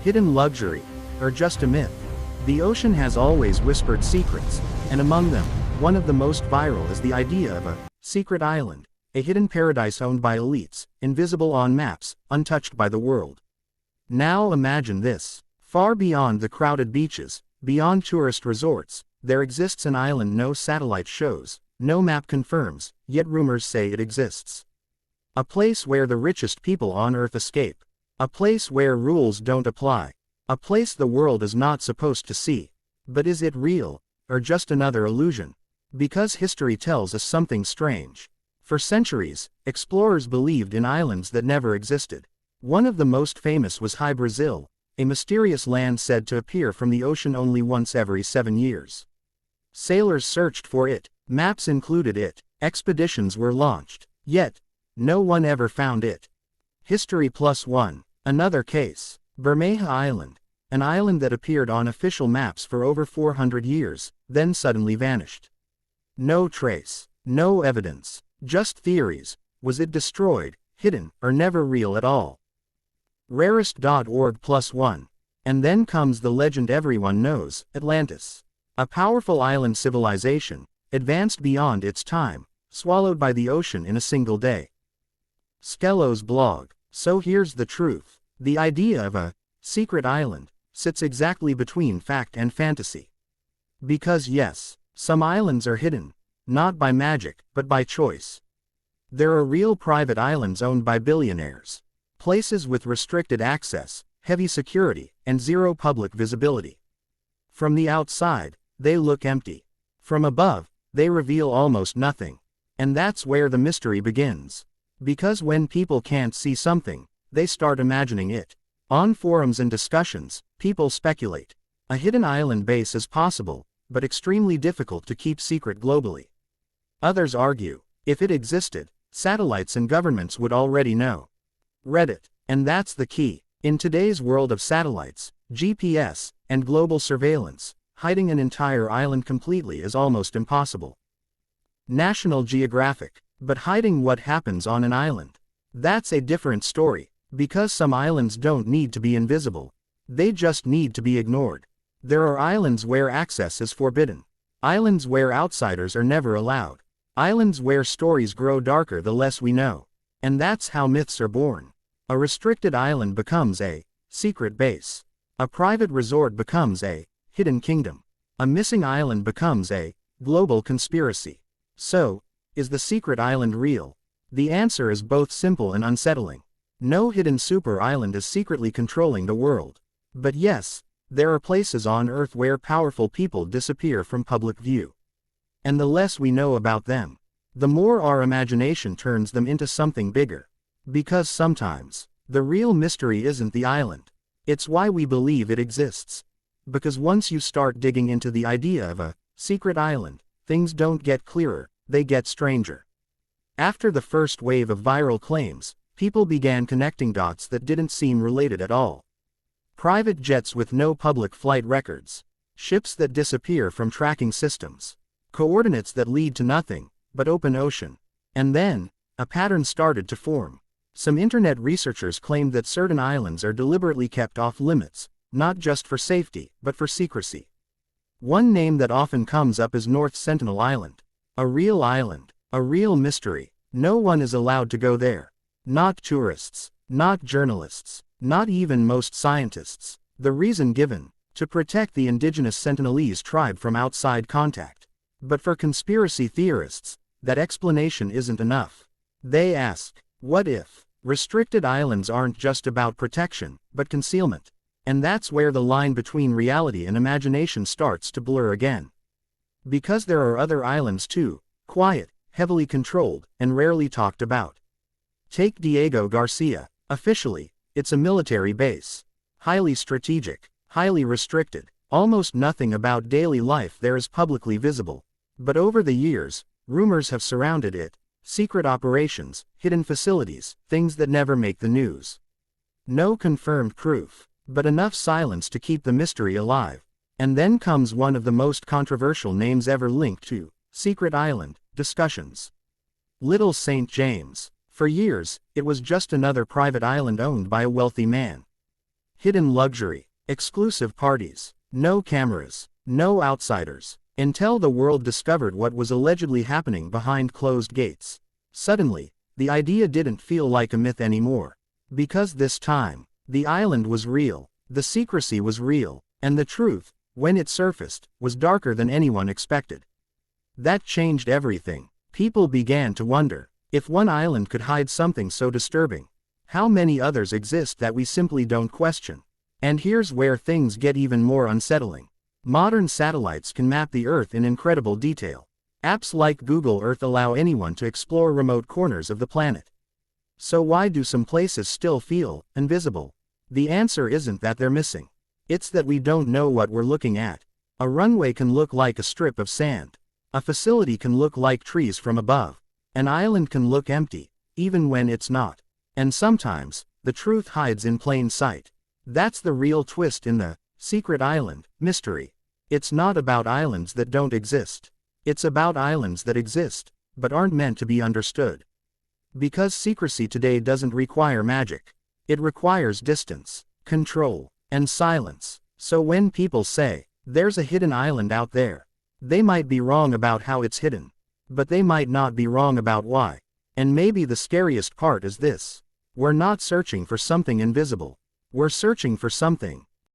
hidden luxury, or just a myth? The ocean has always whispered secrets, and among them, one of the most viral is the idea of a secret island, a hidden paradise owned by elites, invisible on maps, untouched by the world. Now imagine this. Far beyond the crowded beaches, beyond tourist resorts, there exists an island no satellite shows, no map confirms, yet rumors say it exists. A place where the richest people on Earth escape. A place where rules don't apply. A place the world is not supposed to see. But is it real, or just another illusion? Because history tells us something strange. For centuries, explorers believed in islands that never existed. One of the most famous was Brazil, a mysterious land said to appear from the ocean only once every 7 years. Sailors searched for it, maps included it, expeditions were launched, yet, no one ever found it. History plus one. Another case. Bermeja Island, an island that appeared on official maps for over 400 years, then suddenly vanished. No trace, no evidence, just theories. Was it destroyed, hidden, or never real at all? Rarest.org plus one. And then comes the legend everyone knows, Atlantis. A powerful island civilization, advanced beyond its time, swallowed by the ocean in a single day. Skello's blog. So here's the truth. The idea of a secret island sits exactly between fact and fantasy. Because yes, some islands are hidden, not by magic, but by choice. There are real private islands owned by billionaires. Places with restricted access, heavy security, and zero public visibility. From the outside, they look empty. From above, they reveal almost nothing. And that's where the mystery begins. Because when people can't see something, they start imagining it. On forums and discussions, people speculate. A hidden island base is possible, but extremely difficult to keep secret globally. Others argue, if it existed, satellites and governments would already know. Reddit. And that's the key. In today's world of satellites, GPS, and global surveillance, hiding an entire island completely is almost impossible. National Geographic. But hiding what happens on an island? That's a different story, because some islands don't need to be invisible. They just need to be ignored. There are islands where access is forbidden. Islands where outsiders are never allowed. Islands where stories grow darker the less we know. And that's how myths are born. A restricted island becomes a secret base. A private resort becomes a hidden kingdom. A missing island becomes a global conspiracy. So, is the secret island real? The answer is both simple and unsettling. No hidden super island is secretly controlling the world. But yes, there are places on Earth where powerful people disappear from public view. And the less we know about them, the more our imagination turns them into something bigger. Because sometimes, the real mystery isn't the island. It's why we believe it exists. Because once you start digging into the idea of a secret island, things don't get clearer, they get stranger. After the first wave of viral claims, people began connecting dots that didn't seem related at all. Private jets with no public flight records. Ships that disappear from tracking systems. Coordinates that lead to nothing, but open ocean. And then, a pattern started to form. Some internet researchers claimed that certain islands are deliberately kept off limits, not just for safety, but for secrecy. One name that often comes up is North Sentinel Island. A real island, a real mystery. No one is allowed to go there. Not tourists, not journalists, not even most scientists. The reason given: to protect the indigenous Sentinelese tribe from outside contact. But for conspiracy theorists, that explanation isn't enough. They ask, what if restricted islands aren't just about protection, but concealment? And that's where the line between reality and imagination starts to blur again. Because there are other islands too, quiet, heavily controlled, and rarely talked about. Take Diego Garcia. Officially, it's a military base. Highly strategic, highly restricted. Almost nothing about daily life there is publicly visible. But over the years, rumors have surrounded it. Secret operations, hidden facilities, things that never make the news. No confirmed proof, but enough silence to keep the mystery alive. And then comes one of the most controversial names ever linked to secret island discussions. Little St. James. For years, it was just another private island owned by a wealthy man. Hidden luxury, exclusive parties, no cameras, no outsiders, until the world discovered what was allegedly happening behind closed gates. Suddenly, the idea didn't feel like a myth anymore. Because this time, the island was real, the secrecy was real, and the truth, when it surfaced, was darker than anyone expected. That changed everything. People began to wonder, if one island could hide something so disturbing, how many others exist that we simply don't question? And here's where things get even more unsettling. Modern satellites can map the Earth in incredible detail. Apps like Google Earth allow anyone to explore remote corners of the planet. So why do some places still feel invisible? The answer isn't that they're missing. It's that we don't know what we're looking at. A runway can look like a strip of sand. A facility can look like trees from above. An island can look empty, even when it's not. And sometimes, the truth hides in plain sight. That's the real twist in the secret island mystery. It's not about islands that don't exist. It's about islands that exist, but aren't meant to be understood. Because secrecy today doesn't require magic. It requires distance, control, and silence. So when people say, there's a hidden island out there, they might be wrong about how it's hidden. But they might not be wrong about why. And maybe the scariest part is this. We're not searching for something invisible. We're searching for something